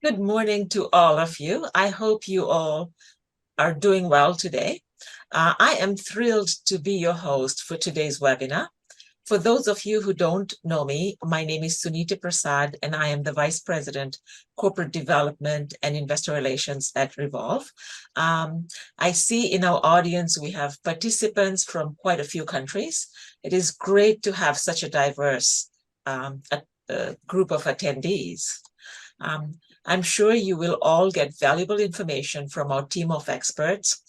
Good morning to all of you. I hope you all are doing well today. I am thrilled to be your host for today's webinar. For those of you who don't know me, my name is Sunita Prasad, and I am the Vice President, Corporate Development and Investor Relations at Revolve. I see in our audience we have participants from quite a few countries. It is great to have such a diverse group of attendees. Um, I'm sure you will all get valuable information from our team of experts.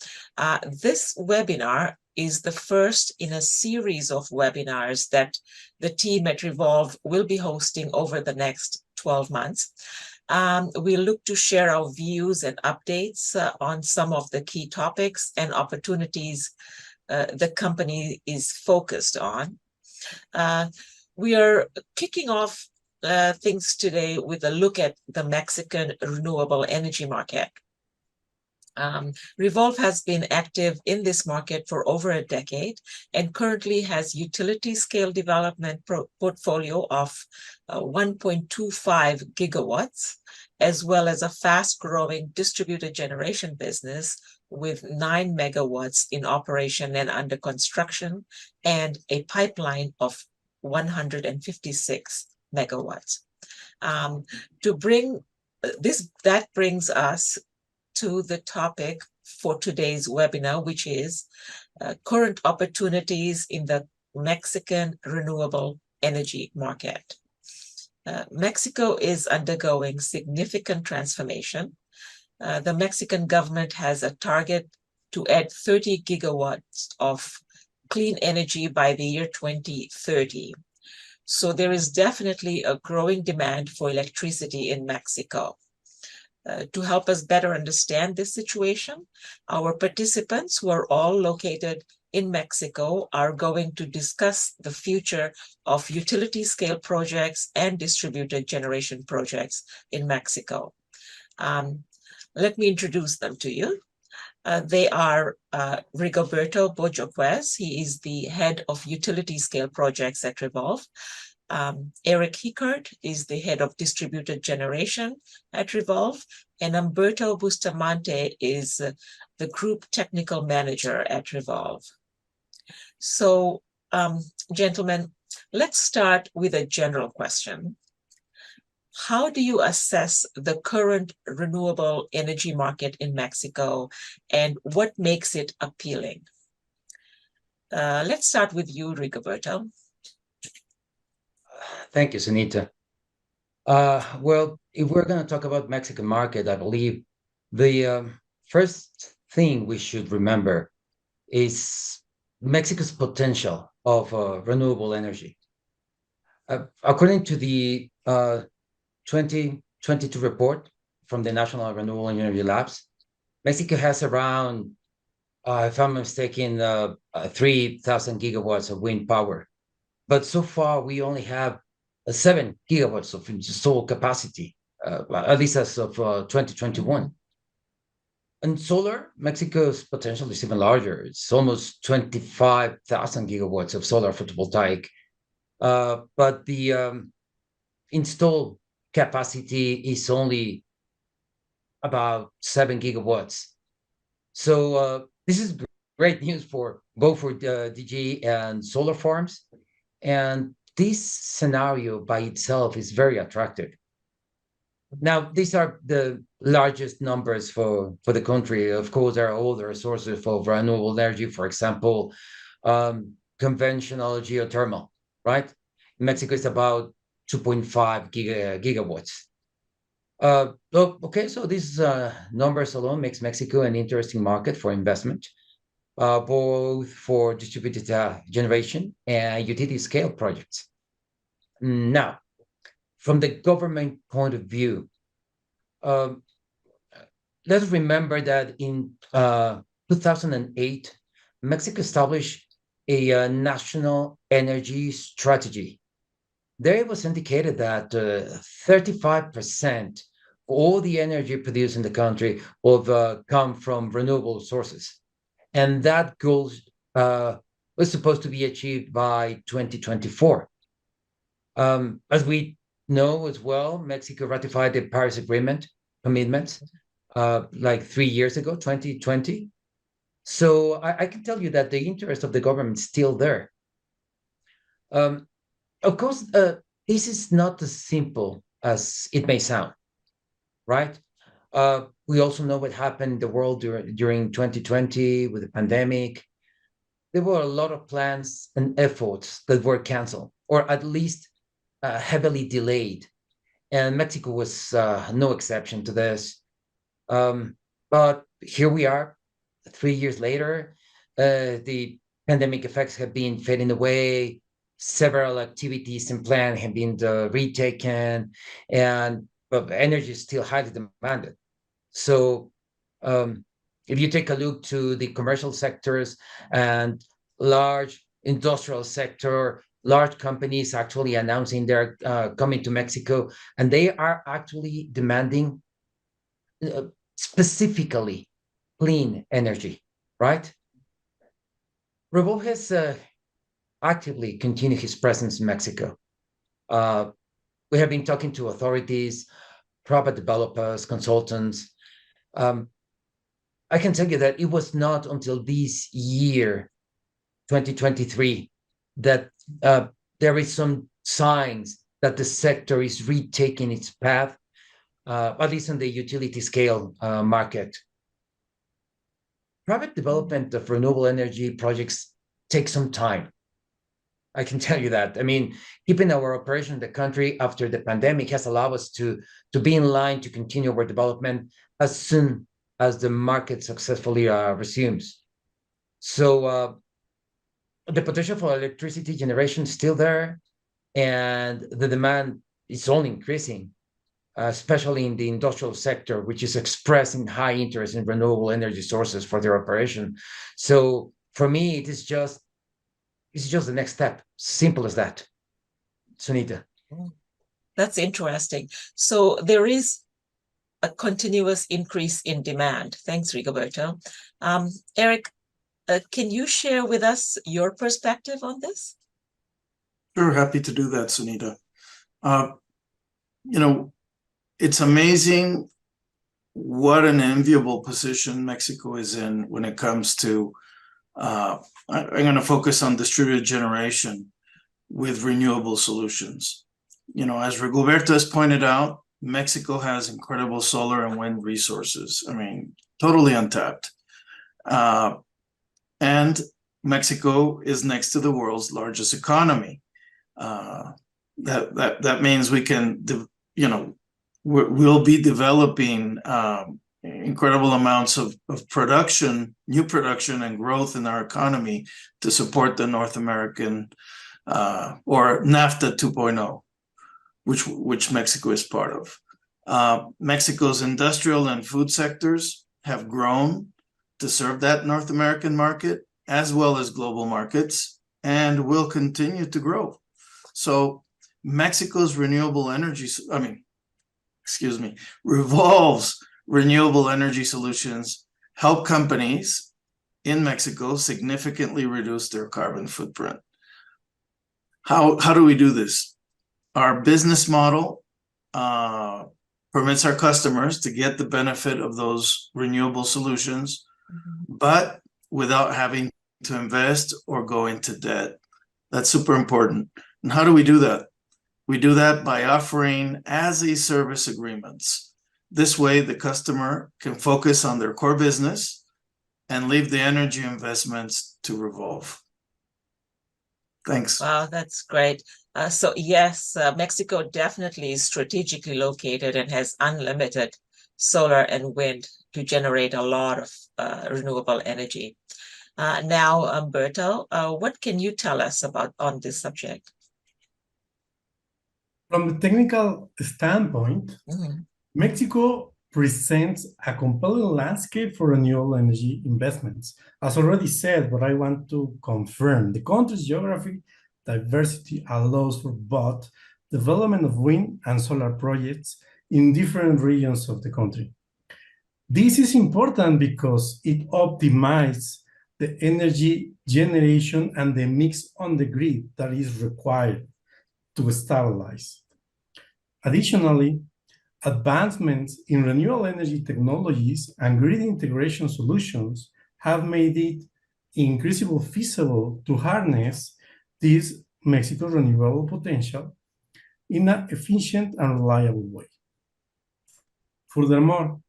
This webinar is the first in a series of webinars that the team at Revolve will be hosting over the next 12 months. We look to share our views and updates on some of the key topics and opportunities the company is focused on. We are kicking off things today with a look at the Mexican renewable energy market. Revolve has been active in this market for over a decade and currently has utility scale development portfolio of 1.25 gigawatts, as well as a fast growing distributed generation business with 9 megawatts in operation and under construction, and a pipeline of 156 megawatts. That brings us to the topic for today's webinar, which is current opportunities in the Mexican renewable energy market. Mexico is undergoing significant transformation. The Mexican government has a target to add 30 gigawatts of clean energy by the year 2030. So there is definitely a growing demand for electricity in Mexico. To help us better understand this situation, our participants, who are all located in Mexico, are going to discuss the future of utility scale projects and distributed generation projects in Mexico. Let me introduce them to you. They are Rigoberto Bojoquez. He is the head of utility scale projects at Revolve. Eric Hickert is the head of distributed generation at Revolve, and Humberto Bustamante is the group technical manager at Revolve. So, gentlemen, let's start with a general question. How do you assess the current renewable energy market in Mexico, and what makes it appealing? Let's start with you, Rigoberto. Thank you, Sunita. Well, if we're going to talk about Mexican market, I believe the first thing we should remember is Mexico's potential of renewable energy. According to the 2022 report from the National Renewable Energy Labs, Mexico has around, if I'm mistaken, 3,000 gigawatts of wind power. But so far, we only have 7 gigawatts of installed capacity, at least as of 2021. And solar, Mexico's potential is even larger. It's almost 25,000 gigawatts of solar photovoltaic. But the installed capacity is only about 7 gigawatts. So this is great news for both for DG and solar farms. And this scenario by itself is very attractive. Now, these are the largest numbers for the country. Of course, there are other sources of renewable energy, for example, conventional geothermal, right? In Mexico, it's about 2.5 gigawatts. Okay, so these numbers alone makes Mexico an interesting market for investment, both for distributed generation and utility scale projects. Now, from the government point of view, let's remember that in 2008, Mexico established a national energy strategy. There it was indicated that 35% of all the energy produced in the country will come from renewable sources. And that goal was supposed to be achieved by 2024. As we know as well, Mexico ratified the Paris Agreement commitments, like 3 years ago, 2020. So I can tell you that the interest of the government is still there. Of course, this is not as simple as it may sound, right? We also know what happened in the world during 2020 with the pandemic. There were a lot of plans and efforts that were canceled, or at least heavily delayed. And Mexico was no exception to this. But here we are, 3 years later. The pandemic effects have been fading away. Several activities and plans have been retaken, and energy is still highly demanded. So, if you take a look to the commercial sectors and large industrial sector, large companies actually announcing they're coming to Mexico, and they are actually demanding specifically clean energy, right? Revolve has actively continued his presence in Mexico. We have been talking to authorities, private developers, consultants. I can tell you that it was not until this year, 2023, that there is some signs that the sector is retaking its path, at least on the utility scale market. Private development of renewable energy projects takes some time. I can tell you that. I mean, keeping our operation in the country after the pandemic has allowed us to be in line to continue our development as soon as the market successfully resumes. So the potential for electricity generation is still there, and the demand is only increasing, especially in the industrial sector, which is expressing high interest in renewable energy sources for their operation. So for me, it's just the next step. Simple as that. Sunita. That's interesting. So there is a continuous increase in demand. Thanks, Rigoberto. Eric, can you share with us your perspective on this? Sure, happy to do that, Sunita. It's amazing what an enviable position Mexico is in when it comes to, I'm going to focus on distributed generation with renewable solutions. As Rigoberto has pointed out, Mexico has incredible solar and wind resources. I mean, totally untapped. And Mexico is next to the world's largest economy. That means we can, we'll be developing incredible amounts of production, new production and growth in our economy to support the North American or NAFTA 2.0, which Mexico is part of. Mexico's industrial and food sectors have grown to serve that North American market as well as global markets, and will continue to grow. So Mexico's Revolve's renewable energy solutions help companies in Mexico significantly reduce their carbon footprint. How do we do this? Our business model permits our customers to get the benefit of those renewable solutions, but without having to invest or go into debt. That's super important. And how do we do that? We do that by offering as-a-service agreements. This way, the customer can focus on their core business and leave the energy investments to Revolve. Thanks. Wow, that's great. So yes, Mexico definitely is strategically located and has unlimited solar and wind to generate a lot of renewable energy. Now, Umberto, what can you tell us on this subject? From the technical standpoint, Mexico presents a compelling landscape for renewable energy investments. As already said, but I want to confirm, the country's geographic diversity allows for both development of wind and solar projects in different regions of the country. This is important because it optimizes the energy generation and the mix on the grid that is required to stabilize. Additionally, Advancements in renewable energy technologies and grid integration solutions have made it increasingly feasible to harness this Mexico's renewable potential in an efficient and reliable way. Furthermore,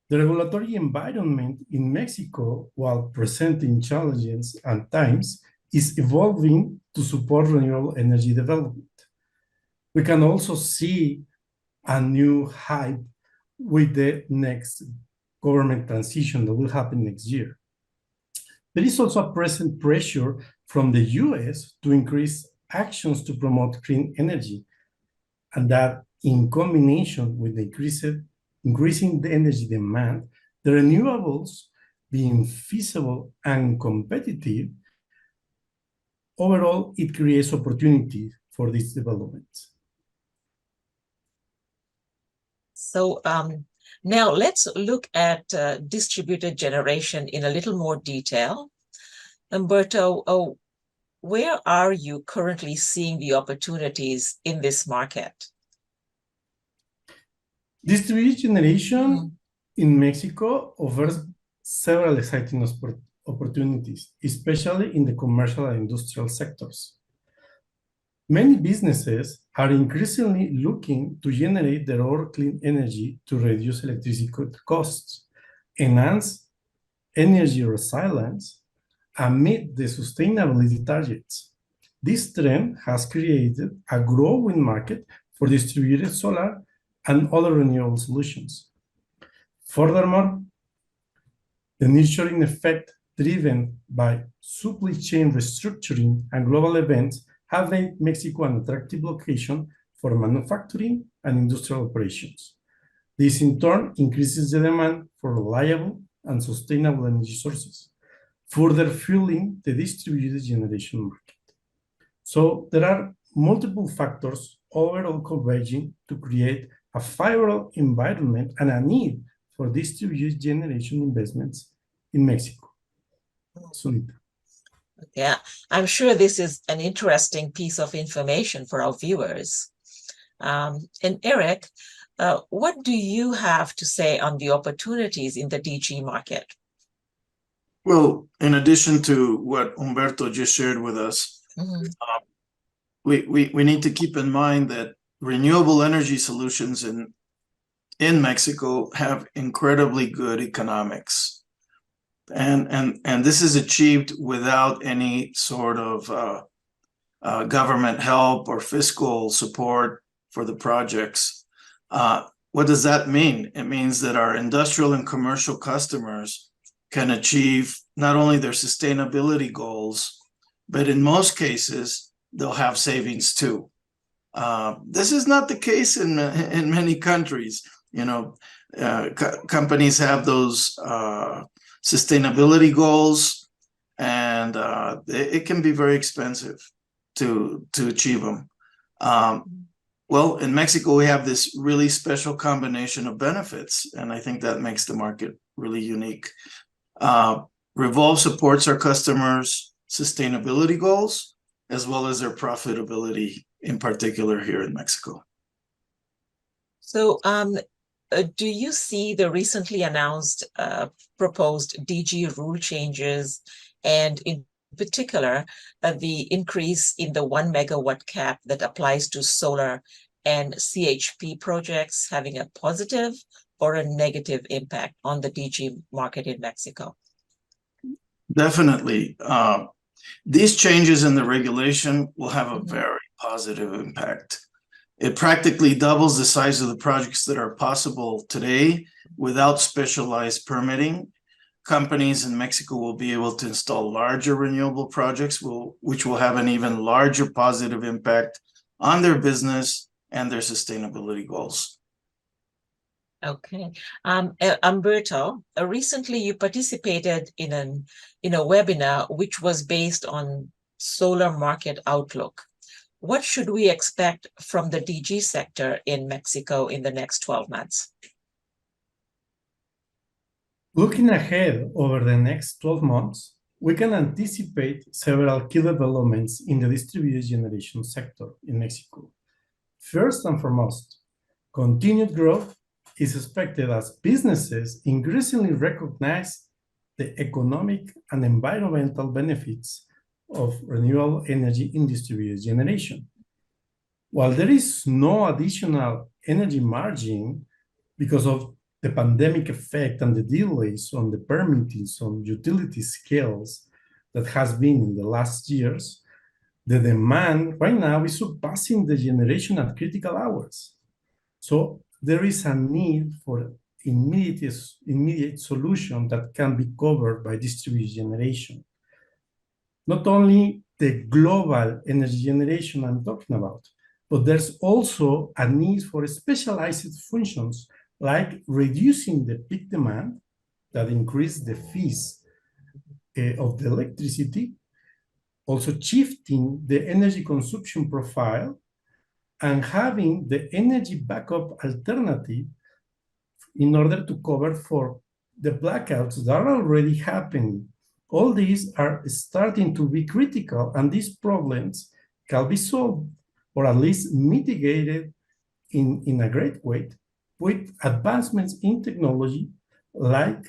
the regulatory environment in Mexico, while presenting challenges at times, is evolving to support renewable energy development. We can also see a new hype with the next government transition that will happen next year. There is also a present pressure from the US to increase actions to promote clean energy, and that in combination with the increasing the energy demand, the renewables being feasible and competitive, overall, it creates opportunity for these developments. So now let's look at distributed generation in a little more detail. Humberto, where are you currently seeing the opportunities in this market? Distributed generation in Mexico offers several exciting opportunities, especially in the commercial and industrial sectors. Many businesses are increasingly looking to generate their own clean energy to reduce electricity costs, enhance energy resilience, and meet the sustainability targets. This trend has created a growing market for distributed solar and other renewable solutions. Furthermore, the nearshoring effect driven by supply chain restructuring and global events have made Mexico an attractive location for manufacturing and industrial operations. This in turn increases the demand for reliable and sustainable energy sources, further fueling the distributed generation market. So there are multiple factors overall converging to create a favorable environment and a need for distributed generation investments in Mexico. Sunita. Yeah, I'm sure this is an interesting piece of information for our viewers. And Eric, what do you have to say on the opportunities in the DG market? Well, in addition to what Humberto just shared with us, we need to keep in mind that renewable energy solutions in Mexico have incredibly good economics. And this is achieved without any sort of government help or fiscal support for the projects. What does that mean? It means that our industrial and commercial customers can achieve not only their sustainability goals, but in most cases, they'll have savings too. This is not the case in many countries. You know, companies have those sustainability goals, and it can be very expensive to achieve them. Well, in Mexico, we have this really special combination of benefits, and I think that makes the market really unique. Revolve supports our customers' sustainability goals, as well as their profitability, in particular here in Mexico. So, do you see the recently announced proposed DG rule changes, and in particular, the increase in the 1 megawatt cap that applies to solar and CHP projects having a positive or a negative impact on the DG market in Mexico? Definitely. These changes in the regulation will have a very positive impact. It practically doubles the size of the projects that are possible today without specialized permitting. Companies in Mexico will be able to install larger renewable projects, which will have an even larger positive impact on their business and their sustainability goals. Okay. Humberto, recently you participated in a webinar which was based on solar market outlook. What should we expect from the DG sector in Mexico in the next 12 months? Looking ahead over the next 12 months, we can anticipate several key developments in the distributed generation sector in Mexico. First and foremost, Continued growth is expected as businesses increasingly recognize the economic and environmental benefits of renewable energy in distributed generation. While there is no additional energy margin because of the pandemic effect and the delays on the permitting on utility scales that has been in the last years, the demand right now is surpassing the generation at critical hours. So there is a need for immediate solution that can be covered by distributed generation. Not only the global energy generation I'm talking about, but there's also a need for specialized functions like reducing the peak demand that increase the fees of the electricity, also shifting the energy consumption profile, and having the energy backup alternative in order to cover for the blackouts that are already happening. All these are starting to be critical, and these problems can be solved or at least mitigated in a great way with advancements in technology like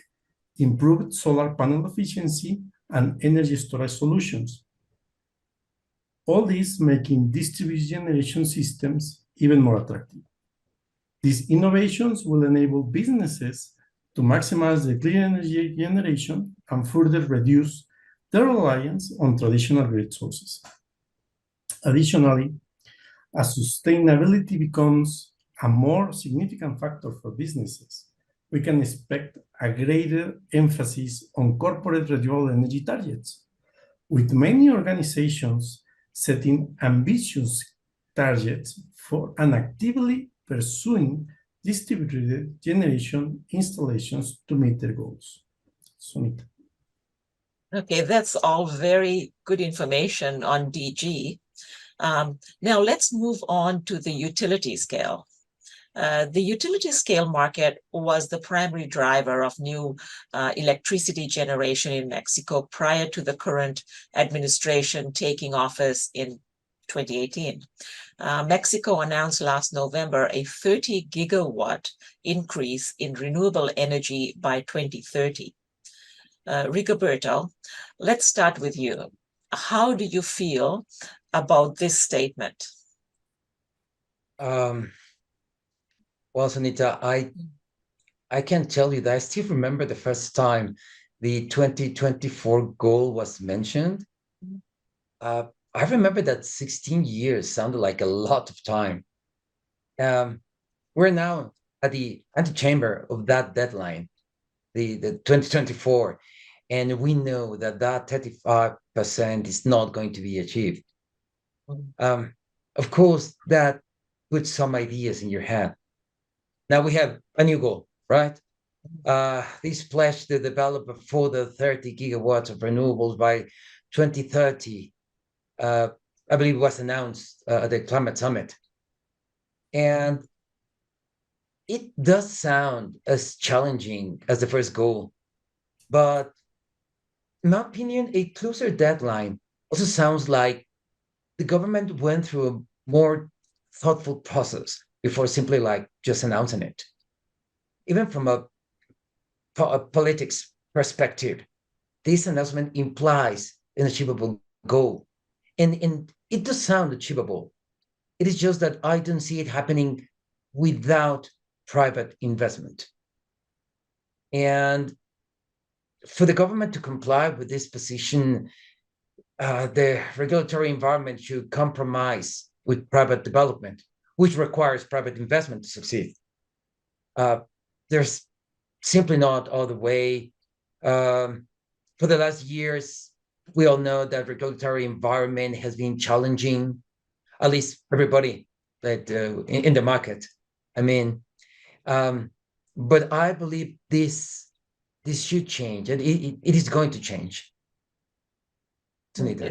improved solar panel efficiency and energy storage solutions. All this making distributed generation systems even more attractive. These innovations will enable businesses to maximize the clean energy generation and further reduce their reliance on traditional grid sources. Additionally, as sustainability becomes a more significant factor for businesses, we can expect a greater emphasis on corporate renewable energy targets, with many organizations setting ambitious targets for and actively pursuing distributed generation installations to meet their goals. Sunita. Okay, that's all very good information on DG. Now let's move on to the utility scale. The utility scale market was the primary driver of new electricity generation in Mexico prior to the current administration taking office in 2018. Mexico announced last November a 30 gigawatt increase in renewable energy by 2030. Rigoberto, let's start with you. How do you feel about this statement? Well, Sunita, I can tell you that I still remember the first time the 2024 goal was mentioned. I remember that 16 years sounded like a lot of time. We're now at the antechamber of that deadline, the 2024, and we know that 35% is not going to be achieved. Of course, that puts some ideas in your head. Now we have a new goal, right? This pledge to develop a further 30 gigawatts of renewables by 2030. I believe it was announced at the Climate Summit. And it does sound as challenging as the first goal, but in my opinion, a closer deadline also sounds like the government went through a more thoughtful process before simply like just announcing it. Even from a politics perspective, this announcement implies an achievable goal. And it does sound achievable. It is just that I don't see it happening without private investment. And for the government to comply with this position, the regulatory environment should compromise with private development, which requires private investment to succeed. There's simply not other way. For the last years, we all know that regulatory environment has been challenging, at least everybody that in the market. I mean, but I believe this should change, and it is going to change. Okay.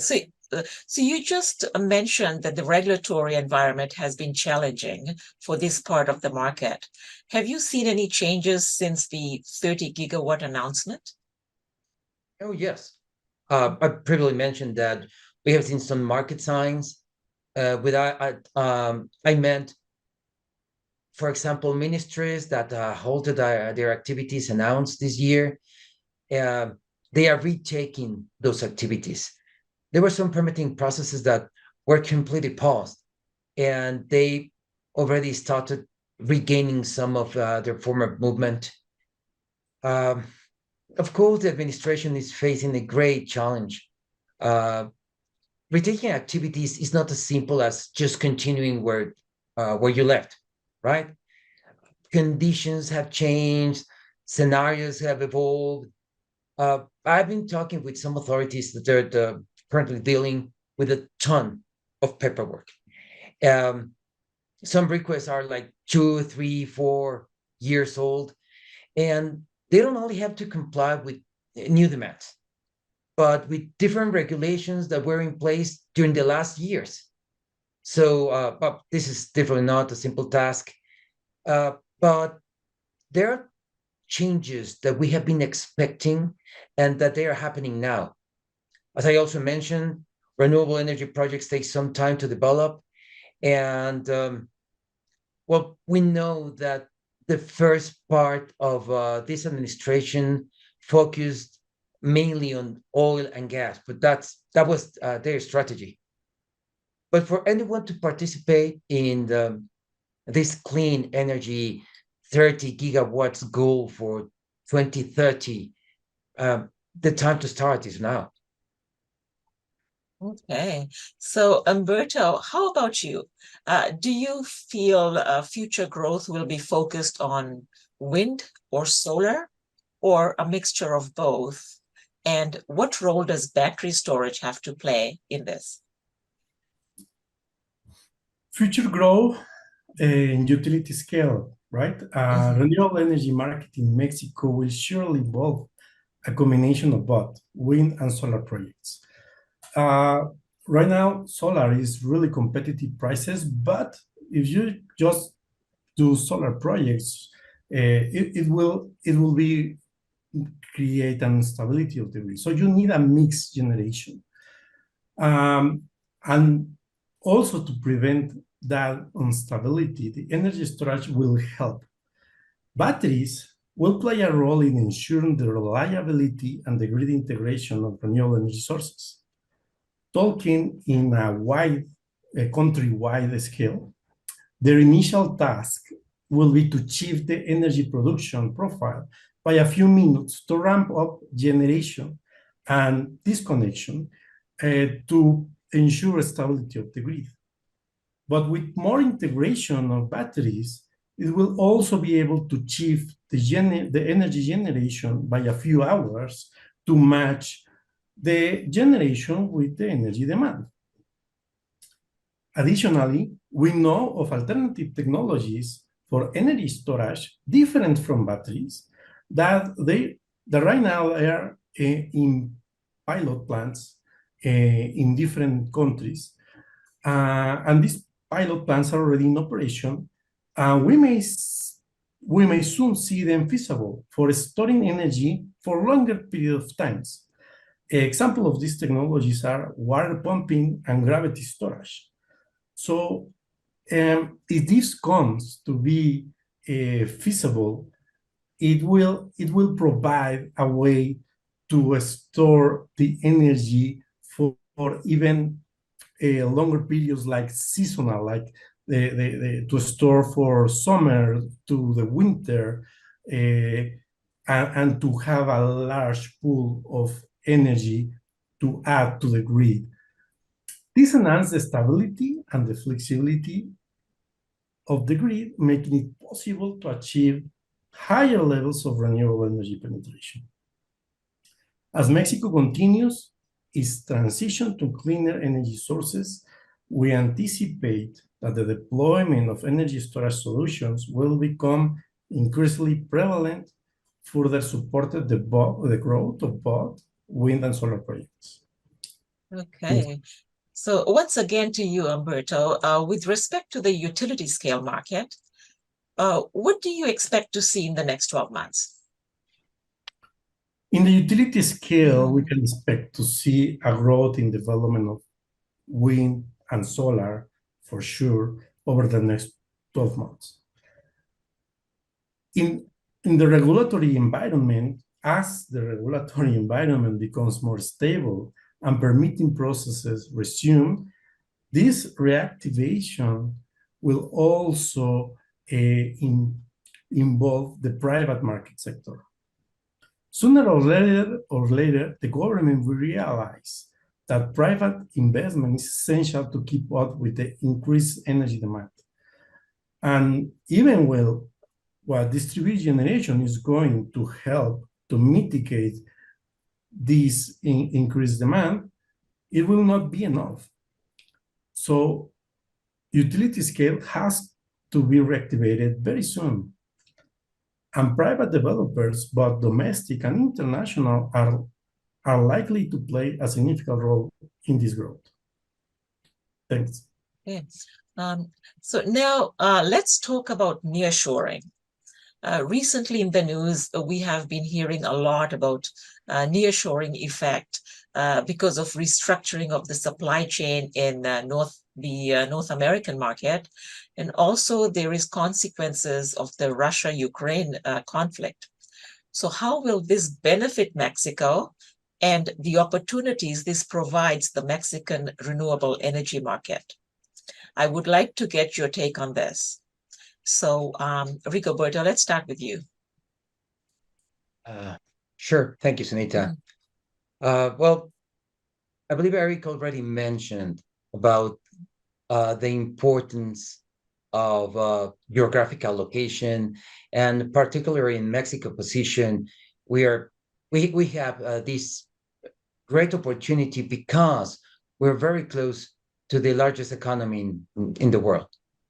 So you just mentioned that the regulatory environment has been challenging for this part of the market. Have you seen any changes since the 30 gigawatt announcement? Oh, yes. I previously mentioned that we have seen some market signs. I meant for example, ministries that halted their activities announced this year, they are retaking those activities. There were some permitting processes that were completely paused, and they already started regaining some of their former movement. Of course, the administration is facing a great challenge. Retaking activities is not as simple as just continuing where you left, right? Conditions have changed, scenarios have evolved. I've been talking with some authorities that they're currently dealing with a ton of paperwork. Some requests are like 2, 3, 4 years old, and they don't only have to comply with new demands, but with different regulations that were in place during the last years. So, but this is definitely not a simple task. But there are changes that we have been expecting and that they are happening now. As I also mentioned, renewable energy projects take some time to develop. And well, we know that the first part of this administration focused mainly on oil and gas, but that was their strategy. But for anyone to participate in this clean energy 30 gigawatts goal for 2030, the time to start is now. Okay, so Umberto, how about you? Do you feel future growth will be focused on wind or solar, or a mixture of both? And what role does battery storage have to play in this? Future growth in utility scale, right? Renewable energy market in Mexico will surely involve a combination of both wind and solar projects. Right now, solar is really competitive prices, but if you just do solar projects, it will be create an instability of the grid. So you need a mixed generation, and also to prevent that instability, the energy storage will help. Batteries will play a role in ensuring the reliability and the grid integration of renewable energy sources. Talking in a countrywide scale, their initial task will be to achieve the energy production profile by a few minutes to ramp up generation and disconnection to ensure stability of the grid. But with more integration of batteries, it will also be able to achieve the energy generation by a few hours to match the generation with the energy demand. Additionally, we know of alternative technologies for energy storage different from batteries that right now are in pilot plants in different countries. And these pilot plants are already in operation. We may soon see them feasible for storing energy for longer period of times. Example of these technologies are water pumping and gravity storage. So if this comes to be feasible, it will provide a way to store the energy for even longer periods, like seasonal, like to store for summer to the winter, and to have a large pool of energy to add to the grid. This enhances the stability and the flexibility of the grid, making it possible to achieve higher levels of renewable energy penetration. As Mexico continues its transition to cleaner energy sources, we anticipate that the deployment of energy storage solutions will become increasingly prevalent, further supported the growth of both wind and solar projects. Okay. So once again to you, Umberto, with respect to the utility scale market, what do you expect to see in the next 12 months? In the utility scale, we can expect to see a growth in development of wind and solar for sure over the next 12 months. in the regulatory environment, as the regulatory environment becomes more stable and permitting processes resume, this reactivation will also involve the private market sector. Sooner or later, the government will realize that private investment is essential to keep up with the increased energy demand. And even while distributed generation is going to help to mitigate this increased demand, it will not be enough. So utility scale has to be reactivated very soon. And private developers, both domestic and international, are likely to play a significant role in this growth. Thanks. Okay. So now let's talk about nearshoring. Recently in the news, we have been hearing a lot about nearshoring effect because of restructuring of the supply chain in North American market. And also there is consequences of the Russia-Ukraine conflict. So how will this benefit Mexico and the opportunities this provides the Mexican renewable energy market? I would like to get your take on this. So, Rigoberto, let's start with you. Sure. Thank you, Sunita. Well, I believe Eric already mentioned about the importance of geographical location, and particularly in Mexico position, we have this great opportunity because we're very close to the largest economy in the world,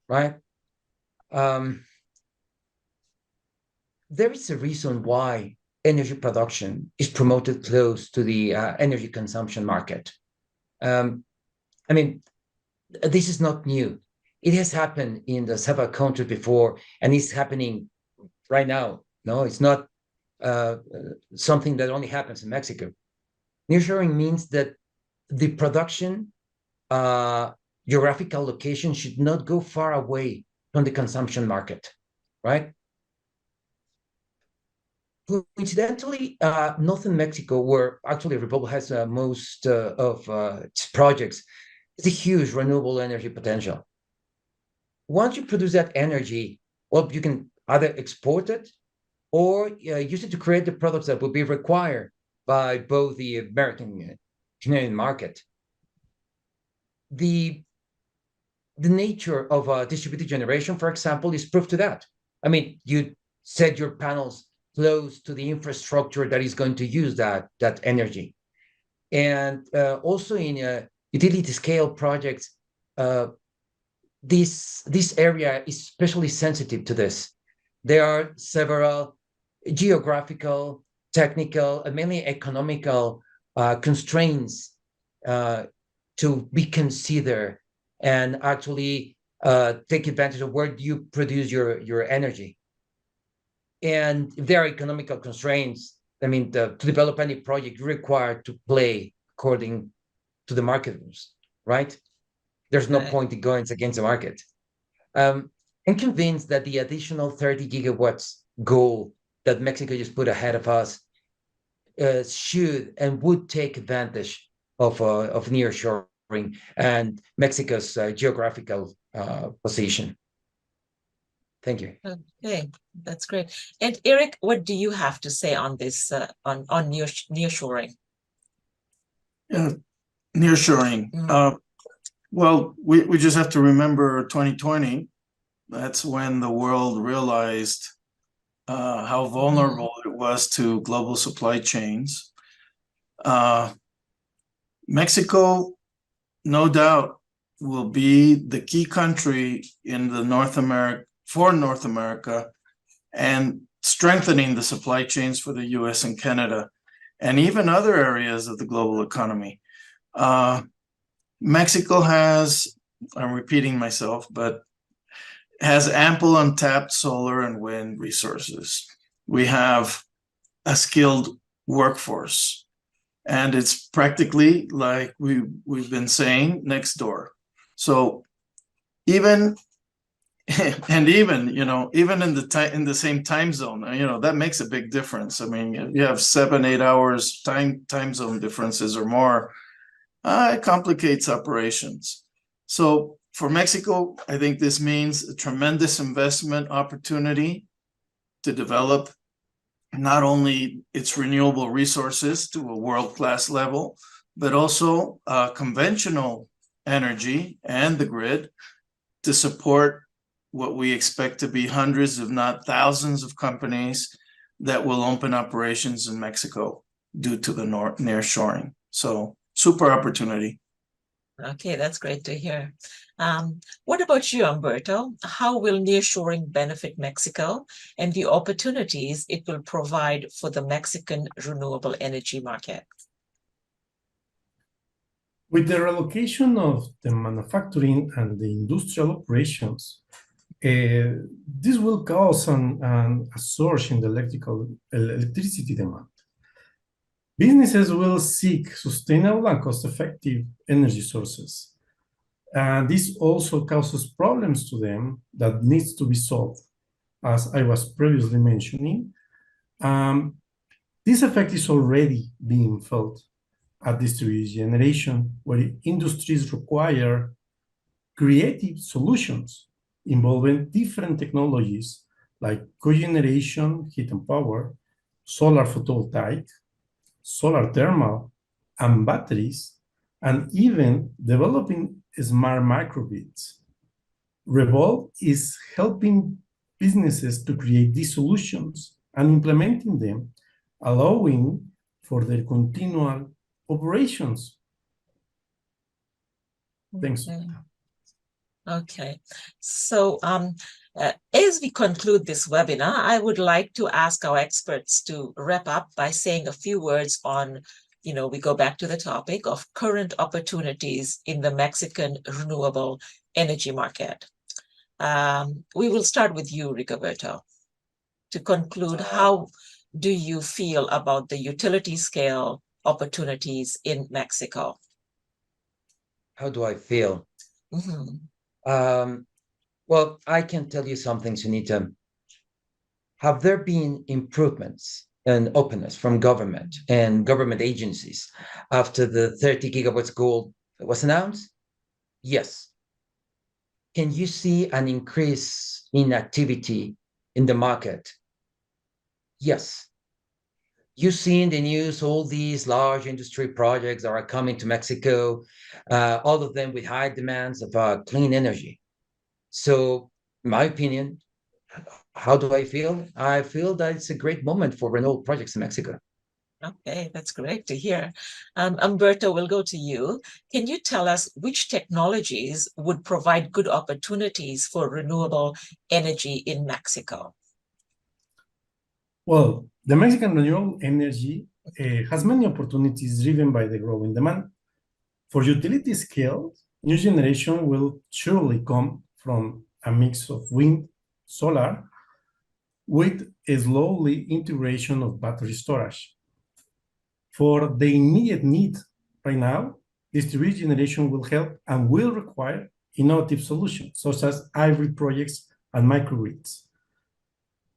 right? There is a reason why energy production is promoted close to the energy consumption market. I mean, this is not new. It has happened in the several countries before, and it's happening right now. No, it's not something that only happens in Mexico. Nearshoring means that the production geographical location should not go far away from the consumption market, right? Coincidentally, northern Mexico, where actually Revolve has most of its projects, is a huge renewable energy potential. Once you produce that energy, well, you can either export it or use it to create the products that will be required by both the American and Canadian market. The nature of distributed generation, for example, is proof to that. I mean, you set your panels close to the infrastructure that is going to use that energy. And also in utility scale projects, this area is especially sensitive to this. There are several geographical, technical, and mainly economical constraints to be considered and actually take advantage of where you produce your energy. And if there are economical constraints, I mean, to develop any project, you're required to play according to the market rules, right? There's no point in going against the market. I'm convinced that the additional 30 gigawatts goal that Mexico just put ahead of us should and would take advantage of nearshoring and Mexico's geographical position. Thank you. Okay, that's great. And Eric, what do you have to say on this, on nearshoring? Yeah, nearshoring. Well, we just have to remember 2020. That's when the world realized how vulnerable it was to global supply chains. Mexico, no doubt, will be the key country in the North America and strengthening the supply chains for the US and Canada and even other areas of the global economy. Mexico has, I'm repeating myself, but has ample untapped solar and wind resources. We have a skilled workforce, and it's practically, like we've been saying, next door. So even And even, even in the same time zone, that makes a big difference. I mean, if you have 7-8 hours time zone differences or more, it complicates operations. So for Mexico, I think this means a tremendous investment opportunity to develop not only its renewable resources to a world-class level, but also conventional energy and the grid to support what we expect to be hundreds, if not thousands, of companies that will open operations in Mexico due to the nearshoring. So super opportunity. Okay, that's great to hear. What about you, Humberto? How will nearshoring benefit Mexico and the opportunities it will provide for the Mexican renewable energy market? With the relocation of the manufacturing and the industrial operations, this will cause a surge in the electricity demand. Businesses will seek sustainable and cost-effective energy sources. And this also causes problems to them that needs to be solved, as I was previously mentioning. This effect is already being felt at distributed generation, where industries require creative solutions involving different technologies like cogeneration, heat and power, solar photovoltaic, solar thermal, and batteries, and even developing smart microgrids. Revolve is helping businesses to create these solutions and implementing them, allowing for their continual operations. Thanks. Okay, so as we conclude this webinar, I would like to ask our experts to wrap up by saying a few words on, we go back to the topic of current opportunities in the Mexican renewable energy market. We will start with you, Rigoberto. To conclude, how do you feel about the utility scale opportunities in Mexico? How do I feel? Mm-hmm. Well, I can tell you something, Sunita. Have there been improvements and openness from government and government agencies after the 30 gigawatts goal was announced? Yes. Can you see an increase in activity in the market? Yes. You see in the news all these large industry projects that are coming to Mexico, all of them with high demands of clean energy. So, in my opinion, how do I feel? I feel that it's a great moment for renewable projects in Mexico. Okay, that's great to hear. Humberto, we'll go to you. Can you tell us which technologies would provide good opportunities for renewable energy in Mexico? Well, the Mexican renewable energy has many opportunities driven by the growing demand. For utility scale, new generation will surely come from a mix of wind, solar, with a slowly integration of battery storage. For the immediate need right now, distributed generation will help and will require innovative solutions, such as hybrid projects and microgrids.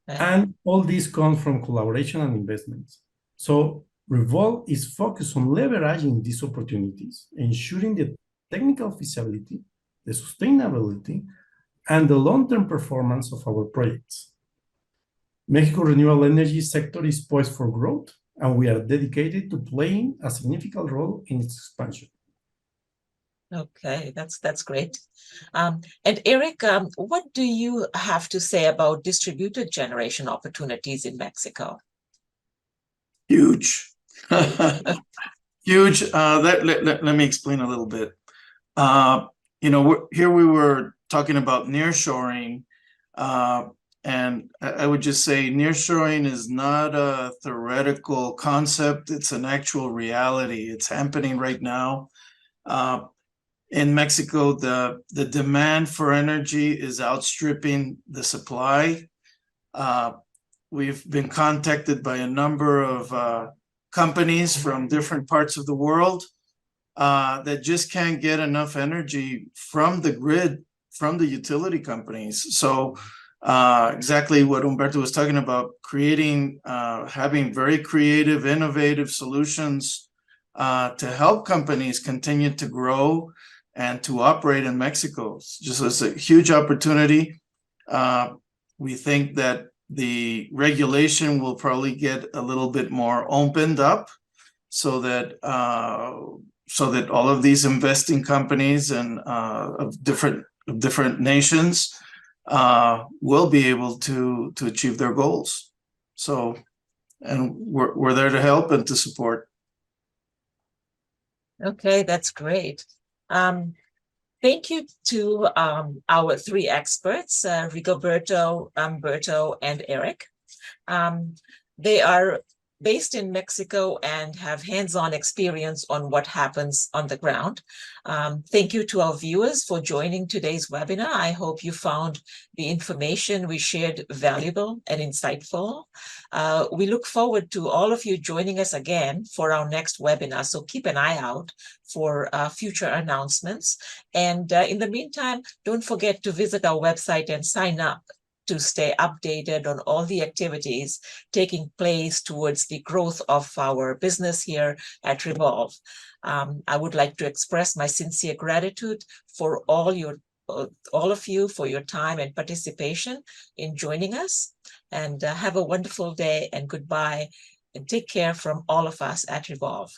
And all this comes from collaboration and investments. So Revolve is focused on leveraging these opportunities, ensuring the technical feasibility, the sustainability, and the long-term performance of our projects. Mexico renewable energy sector is poised for growth, and we are dedicated to playing a significant role in its expansion. Okay, that's great. And Eric, what do you have to say about distributed generation opportunities in Mexico? Huge. Huge. Let me explain a little bit. Here we were talking about nearshoring, and I would just say nearshoring is not a theoretical concept. It's an actual reality. It's happening right now. In Mexico, the demand for energy is outstripping the supply. We've been contacted by a number of companies from different parts of the world that just can't get enough energy from the grid from the utility companies. So exactly what Humberto was talking about, creating, having very creative, innovative solutions to help companies continue to grow and to operate in Mexico. It's a huge opportunity. We think that the regulation will probably get a little bit more opened up so that all of these investing companies and of different nations will be able to achieve their goals. So, and we're there to help and to support. Okay, that's great. Thank you to our three experts, Rigoberto, Humberto, and Eric. They are based in Mexico and have hands-on experience on what happens on the ground. Thank you to our viewers for joining today's webinar. I hope you found the information we shared valuable and insightful. We look forward to all of you joining us again for our next webinar, so keep an eye out for future announcements. And in the meantime, don't forget to visit our website and sign up to stay updated on all the activities taking place towards the growth of our business here at Revolve. I would like to express my sincere gratitude for all of you for your time and participation in joining us. And have a wonderful day, and goodbye, and take care from all of us at Revolve.